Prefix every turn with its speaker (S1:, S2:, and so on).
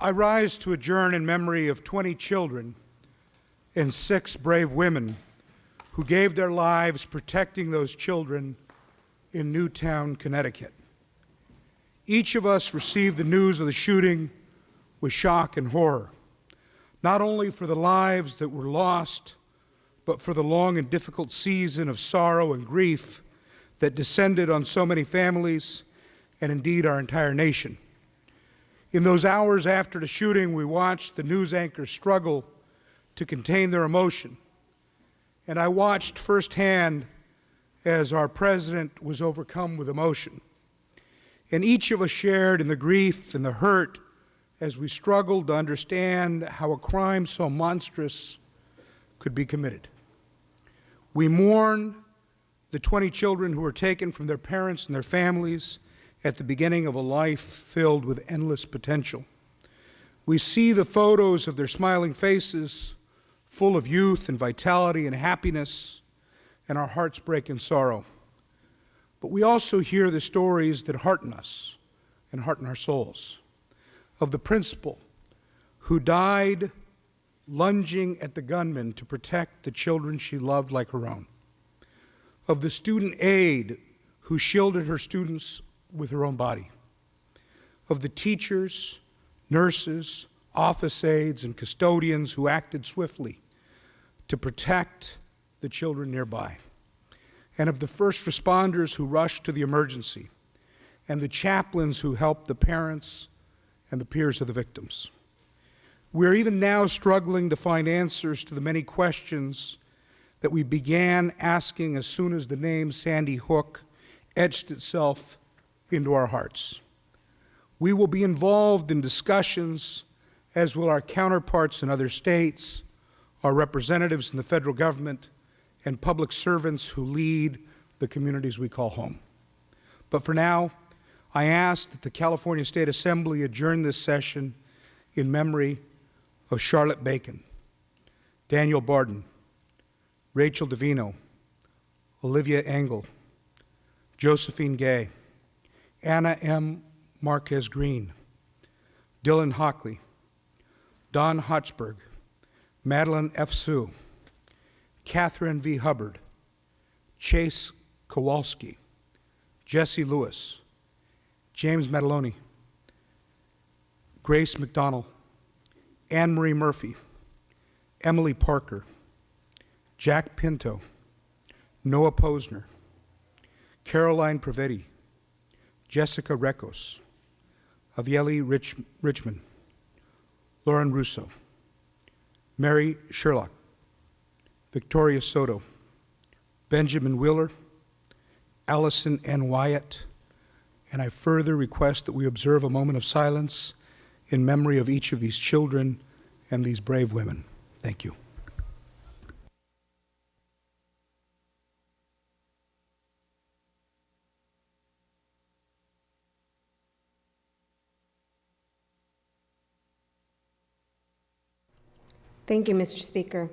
S1: I rise to adjourn in memory of 20 children and 6 brave women who gave their lives protecting those children in Newtown, Connecticut. Each of us received the news of the shooting with shock and horror, not only for the lives that were lost, but for the long and difficult season of sorrow and grief that descended on so many families and indeed our entire nation. In those hours after the shooting, we watched the news anchors struggle to contain their emotion, and I watched firsthand as our president was overcome with emotion. And each of us shared in the grief and the hurt as we struggled to understand how a crime so monstrous could be committed. We mourn the 20 children who were taken from their parents and their families at the beginning of a life filled with endless potential. We see the photos of their smiling faces, full of youth and vitality and happiness, and our hearts break in sorrow. But we also hear the stories that hearten us and hearten our souls, of the principal who died lunging at the gunman to protect the children she loved like her own, of the student aide who shielded her students with her own body, of the teachers, nurses, office aides, and custodians who acted swiftly to protect the children nearby, and of the first responders who rushed to the emergency, and the chaplains who helped the parents and the peers of the victims. We're even now struggling to find answers to the many questions that we began asking as soon as the name Sandy Hook etched itself into our hearts. We will be involved in discussions, as will our counterparts in other states, our representatives in the federal government, and public servants who lead the communities we call home. But for now, I ask that the California State Assembly adjourn this session in memory of Charlotte Bacon, Daniel Barden, Rachel Davino, Olivia Engel, Josephine Gay, Anna M. Marquez Green, Dylan Hockley, Don Hochberg, Madeline F. Sue, Catherine V. Hubbard, Chase Kowalski, Jesse Lewis, James Mataloni, Grace McDonald, Anne Marie Murphy, Emily Parker, Jack Pinto, Noah Posner, Caroline Prevetti, Jessica Rekos, Avieli Richmond, Lauren Russo, Mary Sherlock, Victoria Soto, Benjamin Wheeler, Allison N. Wyatt, and I further request that we observe a moment of silence in memory of each of these children and these brave women. Thank you.
S2: Thank you, Mr. Speaker.